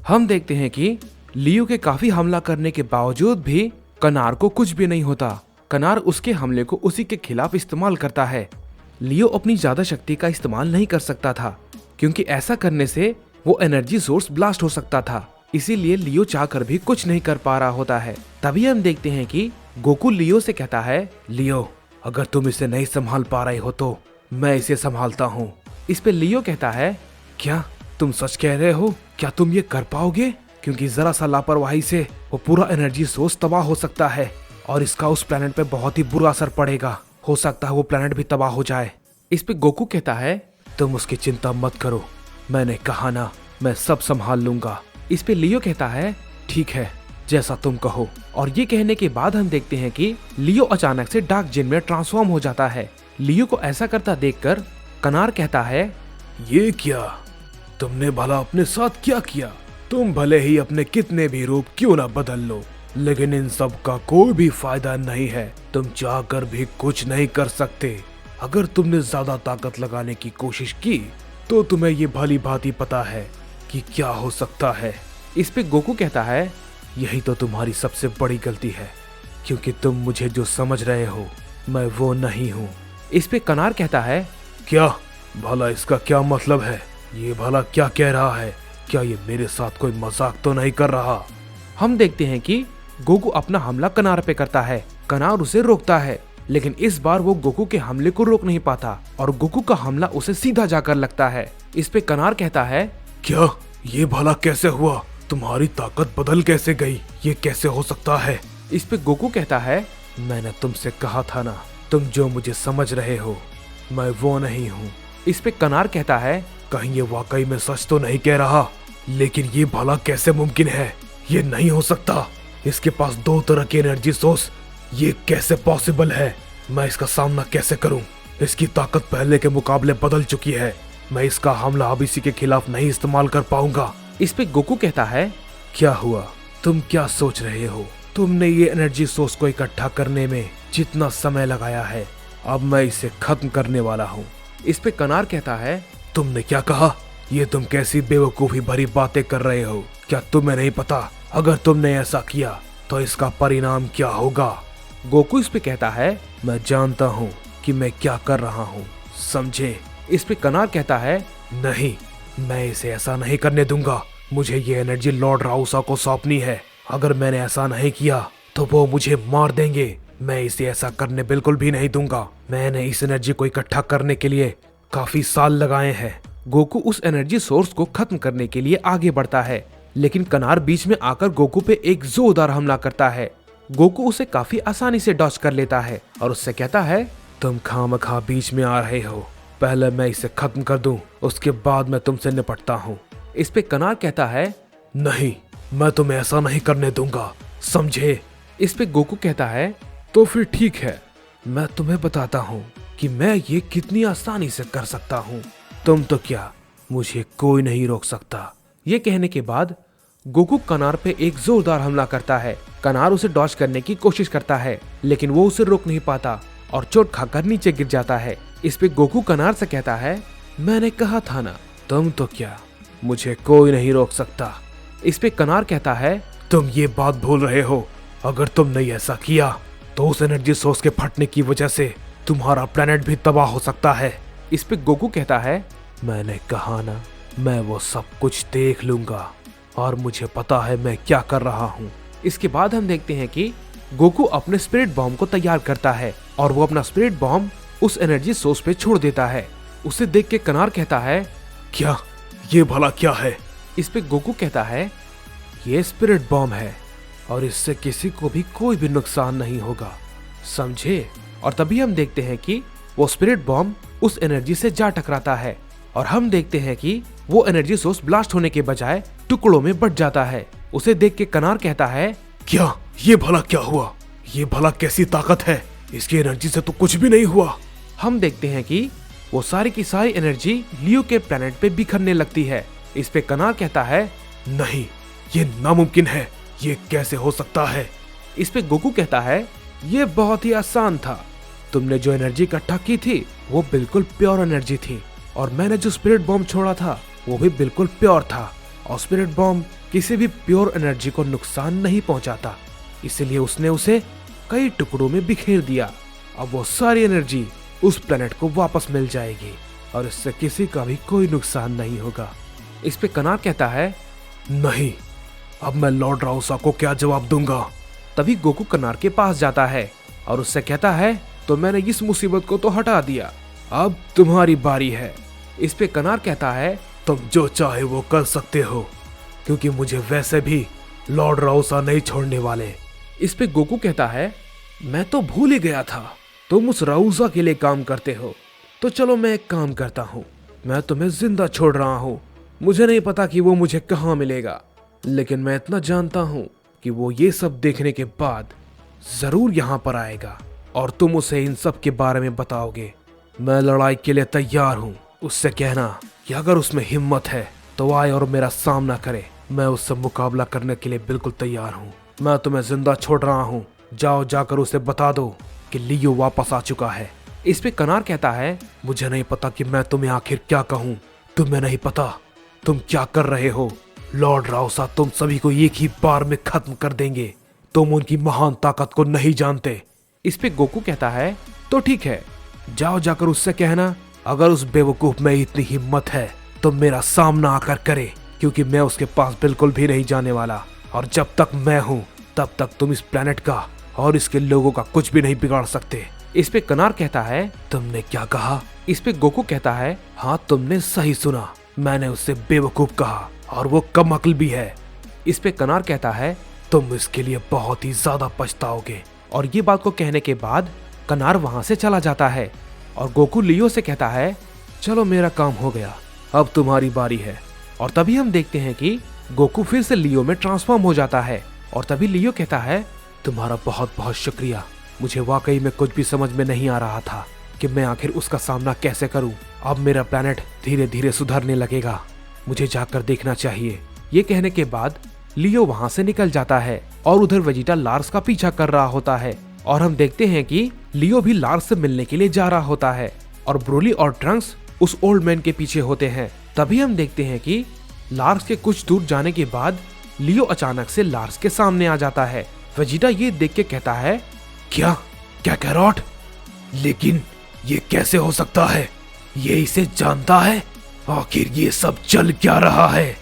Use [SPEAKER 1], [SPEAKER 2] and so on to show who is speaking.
[SPEAKER 1] हम देखते हैं कि लियो के काफी हमला करने के बावजूद भी कनार को कुछ भी नहीं होता। कनार उसके हमले को उसी के खिलाफ इस्तेमाल करता है। लियो अपनी ज्यादा शक्ति का इस्तेमाल नहीं कर सकता था क्योंकि ऐसा करने से वो एनर्जी सोर्स ब्लास्ट हो सकता था। इसीलिए लियो चाहकर भी कुछ नहीं कर पा रहा होता है। तभी हम देखते हैं कि गोकू लियो से कहता है, लियो अगर तुम इसे नहीं संभाल पा रहे हो तो मैं इसे संभालता हूँ। इस पे लियो कहता है, क्या तुम सच कह रहे हो? क्या तुम ये कर पाओगे? क्योंकि जरा सा लापरवाही से वो पूरा एनर्जी सोर्स तबाह हो सकता है और इसका उस प्लेनेट पे बहुत ही बुरा असर पड़ेगा। हो सकता है वो प्लेनेट भी तबाह हो जाए। इस पे गोकू कहता है, तुम उसकी चिंता मत करो, मैंने कहा ना मैं सब संभाल लूंगा। इस पे लियो कहता है, ठीक है जैसा तुम कहो। और ये कहने के बाद हम देखते हैं कि लियो अचानक से डार्क जिन में ट्रांसफॉर्म हो जाता है। लियो को ऐसा करता देखकर कनार कहता है,
[SPEAKER 2] ये क्या? तुमने भला अपने साथ क्या किया? तुम भले ही अपने कितने भी रूप क्यों ना बदल लो, लेकिन इन सब का कोई भी फायदा नहीं है। तुम चाहकर भी कुछ नहीं कर सकते। अगर तुमने ज्यादा ताकत लगाने की कोशिश की तो तुम्हें ये भली भांति पता है कि क्या हो सकता है।
[SPEAKER 1] इस पे गोकू कहता है,
[SPEAKER 2] यही तो तुम्हारी सबसे बड़ी गलती है, क्योंकि तुम मुझे जो समझ रहे हो मैं वो नहीं हूँ।
[SPEAKER 1] इस पे कनार कहता है,
[SPEAKER 2] क्या? भला इसका क्या मतलब है? ये भला क्या कह रहा है? क्या ये मेरे साथ कोई मजाक तो नहीं कर रहा?
[SPEAKER 1] हम देखते हैं कि गोकू अपना हमला कनार पे करता है। कनार उसे रोकता है, लेकिन इस बार वो गोकू के हमले को रोक नहीं पाता और गोकू का हमला उसे सीधा जाकर लगता है। इस पे कनार कहता है,
[SPEAKER 2] क्या? ये भला कैसे हुआ? तुम्हारी ताकत बदल कैसे गई? ये कैसे हो सकता है?
[SPEAKER 1] इस पे गोकू कहता है,
[SPEAKER 2] मैंने तुमसे कहा था ना, तुम जो मुझे समझ रहे हो मैं वो नहीं हूँ।
[SPEAKER 1] इस पे कनार कहता है,
[SPEAKER 2] कहीं ये वाकई में सच तो नहीं कह रहा? लेकिन ये भला कैसे मुमकिन है? ये नहीं हो सकता। इसके पास दो तरह की एनर्जी सोर्स, ये कैसे पॉसिबल है? मैं इसका सामना कैसे करूं? इसकी ताकत पहले के मुकाबले बदल चुकी है। मैं इसका हमला अब इसी के खिलाफ नहीं इस्तेमाल कर पाऊंगा।
[SPEAKER 1] इस पे गोकू कहता है,
[SPEAKER 2] क्या हुआ? तुम क्या सोच रहे हो? तुमने ये एनर्जी सोर्स को इकट्ठा करने में जितना समय लगाया है, अब मैं इसे खत्म करने वाला हूँ।
[SPEAKER 1] इस पे कनार कहता है,
[SPEAKER 2] तुमने क्या कहा? ये तुम कैसी बेवकूफी भरी बातें कर रहे हो? क्या तुम्हें नहीं पता अगर तुमने ऐसा किया तो इसका परिणाम क्या होगा?
[SPEAKER 1] गोकू इस पे कहता है,
[SPEAKER 2] मैं जानता हूँ कि मैं क्या कर रहा हूँ, समझे?
[SPEAKER 1] इस पे कनार कहता है,
[SPEAKER 2] नहीं, मैं इसे ऐसा नहीं करने दूंगा। मुझे ये एनर्जी लॉर्ड राउसा को सौंपनी है। अगर मैंने ऐसा नहीं किया तो वो मुझे मार देंगे। मैं इसे ऐसा करने बिल्कुल भी नहीं दूंगा। मैंने इस एनर्जी को इकट्ठा करने के लिए काफी साल लगाए हैं।
[SPEAKER 1] गोकू उस एनर्जी सोर्स को खत्म करने के लिए आगे बढ़ता है, लेकिन कनार बीच में आकर गोकू पे एक जोरदार हमला करता है। गोकू उसे काफी आसानी से डॉज कर लेता है और उससे कहता है,
[SPEAKER 2] तुम खामखा बीच में आ रहे हो। पहले मैं इसे खत्म कर दूं, उसके बाद मैं तुमसे निपटता हूँ।
[SPEAKER 1] इस पे कनार कहता है,
[SPEAKER 2] नहीं, मैं तुम्हें ऐसा नहीं करने दूंगा, समझे?
[SPEAKER 1] इस पे गोकू कहता है,
[SPEAKER 2] तो फिर ठीक है, मैं तुम्हें बताता हूँ कि मैं ये कितनी आसानी से कर सकता हूँ। तुम तो क्या, मुझे कोई नहीं रोक सकता।
[SPEAKER 1] ये कहने के बाद गोकू कनार पे एक जोरदार हमला करता है। कनार उसे डॉज करने की कोशिश करता है, लेकिन वो उसे रोक नहीं पाता और चोट खाकर नीचे गिर जाता है। इस पे गोकू कनार से कहता है,
[SPEAKER 2] मैंने कहा था ना, तुम तो क्या, मुझे कोई नहीं रोक सकता।
[SPEAKER 1] इस पे कनार कहता है,
[SPEAKER 2] तुम ये बात भूल रहे हो। अगर तुमने ऐसा किया तो उस एनर्जी सोर्स के फटने की वजह से तुम्हारा प्लेनेट भी तबाह हो सकता है।
[SPEAKER 1] इस पे गोकू कहता है,
[SPEAKER 2] मैंने कहा ना, मैं वो सब कुछ देख लूंगा और मुझे पता है मैं क्या कर रहा हूँ।
[SPEAKER 1] इसके बाद हम देखते हैं कि गोकू अपने स्पिरिट बॉम्ब को तैयार करता है और वो अपना स्पिरिट बॉम्ब उस एनर्जी सोर्स पे छोड़ देता है। उसे देख के कनार कहता है,
[SPEAKER 2] क्या? ये भला क्या है?
[SPEAKER 1] इस पे गोकू कहता है,
[SPEAKER 2] ये स्पिरिट बॉम्ब है और इससे किसी को भी कोई भी नुकसान नहीं होगा, समझे?
[SPEAKER 1] और तभी हम देखते हैं कि वो स्पिरिट बॉम्ब उस एनर्जी से जा टकराता है और हम देखते हैं कि वो एनर्जी सोर्स ब्लास्ट होने के बजाय टुकड़ों में बट जाता है। उसे देख के कनार कहता है,
[SPEAKER 2] क्या? ये भला क्या हुआ? ये भला कैसी ताकत है? इसकी एनर्जी से तो कुछ भी नहीं हुआ।
[SPEAKER 1] हम देखते हैं कि वो सारी की सारी एनर्जी लियो के प्लेनेट पे बिखरने लगती है। इस पे कनार कहता है,
[SPEAKER 2] नहीं, ये नामुमकिन है, ये कैसे हो सकता है?
[SPEAKER 1] इस पे गोकू कहता है,
[SPEAKER 2] ये बहुत ही आसान था। तुमने जो एनर्जी इकट्ठा की थी वो बिल्कुल प्योर एनर्जी थी और मैंने जो स्पिरिट बॉम्ब छोड़ा था वो भी बिल्कुल प्योर था।
[SPEAKER 1] और स्पिरिट बॉम्ब किसी भी प्योर एनर्जी को नुकसान नहीं पहुंचाता, इसलिए उसने उसे कई टुकड़ों में बिखेर दिया। अब वो सारी एनर्जी उस प्लेनेट को वापस मिल जाएगी और इससे किसी का भी कोई नुकसान नहीं होगा। इस पे कनार कहता है,
[SPEAKER 2] नहीं, अब मैं लॉर्ड राउसा को क्या जवाब दूंगा।
[SPEAKER 1] तभी गोकू कनार के पास जाता है और उससे कहता है, तो मैंने इस मुसीबत को तो हटा दिया, अब तुम्हारी बारी है। इस पे कनार कहता है,
[SPEAKER 2] तुम जो चाहे वो कर सकते हो, क्योंकि मुझे वैसे भी लॉर्ड राउसा नहीं छोड़ने वाले।
[SPEAKER 1] इस पे गोकू कहता है, मैं तो भूल ही गया था तुम उस राउसा के लिए काम करते हो, तो चलो मैं एक काम करता हूँ, मैं तुम्हें जिंदा छोड़ रहा हूँ। मुझे नहीं पता कि वो मुझे कहाँ मिलेगा, लेकिन मैं इतना जानता हूँ कि वो ये सब देखने के बाद जरूर यहाँ पर आएगा और तुम उसे इन सब के बारे में बताओगे। मैं लड़ाई के लिए तैयार हूँ, उससे कहना कि अगर उसमें हिम्मत है तो आए और मेरा सामना करे। मैं उससे मुकाबला करने के लिए बिल्कुल तैयार हूँ। मैं तुम्हें जिंदा छोड़ रहा हूँ, जाओ जाकर उसे बता दो कि लियो वापस आ चुका है। इस पे कनार कहता है,
[SPEAKER 2] मुझे नहीं पता कि मैं तुम्हें आखिर क्या कहूँ। तुम्हें नहीं पता तुम क्या कर रहे हो। लॉर्ड राउसा तुम सभी को एक ही बार में खत्म कर देंगे। तुम उनकी महान ताकत को नहीं जानते।
[SPEAKER 1] इस पे गोकू कहता है, तो ठीक है, जाओ जाकर उससे कहना अगर उस बेवकूफ में इतनी हिम्मत है तो मेरा सामना आकर करे, क्योंकि मैं उसके पास बिल्कुल भी नहीं जाने वाला और जब तक मैं हूँ तब तक तुम इस प्लेनेट का और इसके लोगों का कुछ भी नहीं बिगाड़ सकते। इस पे कनार कहता है,
[SPEAKER 2] तुमने क्या कहा?
[SPEAKER 1] इस पे गोकू कहता है,
[SPEAKER 2] हाँ तुमने सही सुना, मैंने उससे बेवकूफ कहा और वो कम अक्ल भी है।
[SPEAKER 1] इस पे कनार कहता है,
[SPEAKER 2] तुम इसके लिए बहुत ही ज्यादा पछताओगे।
[SPEAKER 1] और ये बात को कहने के बाद कनार वहां से चला जाता है और गोकू लियो से कहता है, चलो मेरा काम हो गया, अब तुम्हारी बारी है। और तभी हम देखते हैं कि गोकू फिर से लियो में ट्रांसफॉर्म हो जाता है और तभी लियो कहता है,
[SPEAKER 2] तुम्हारा बहुत बहुत शुक्रिया। मुझे वाकई में कुछ भी समझ में नहीं आ रहा था कि मैं आखिर उसका सामना कैसे करूं। अब मेरा प्लेनेट धीरे धीरे सुधरने लगेगा, मुझे जाकर देखना चाहिए।
[SPEAKER 1] ये कहने के बाद लियो वहां से निकल जाता है और उधर वेजिटा लार्स का पीछा कर रहा होता है और हम देखते हैं कि लियो भी लार्स से मिलने के लिए जा रहा होता है और ब्रोली और ट्रंक्स उस ओल्ड मैन के पीछे होते हैं। तभी हम देखते हैं कि लार्स के कुछ दूर जाने के बाद लियो अचानक से लार्स के सामने आ जाता है। वेजिटा ये देख के कहता है,
[SPEAKER 2] क्या कैरोट? लेकिन ये कैसे हो सकता है? ये इसे जानता है? आखिर ये सब चल क्या रहा है?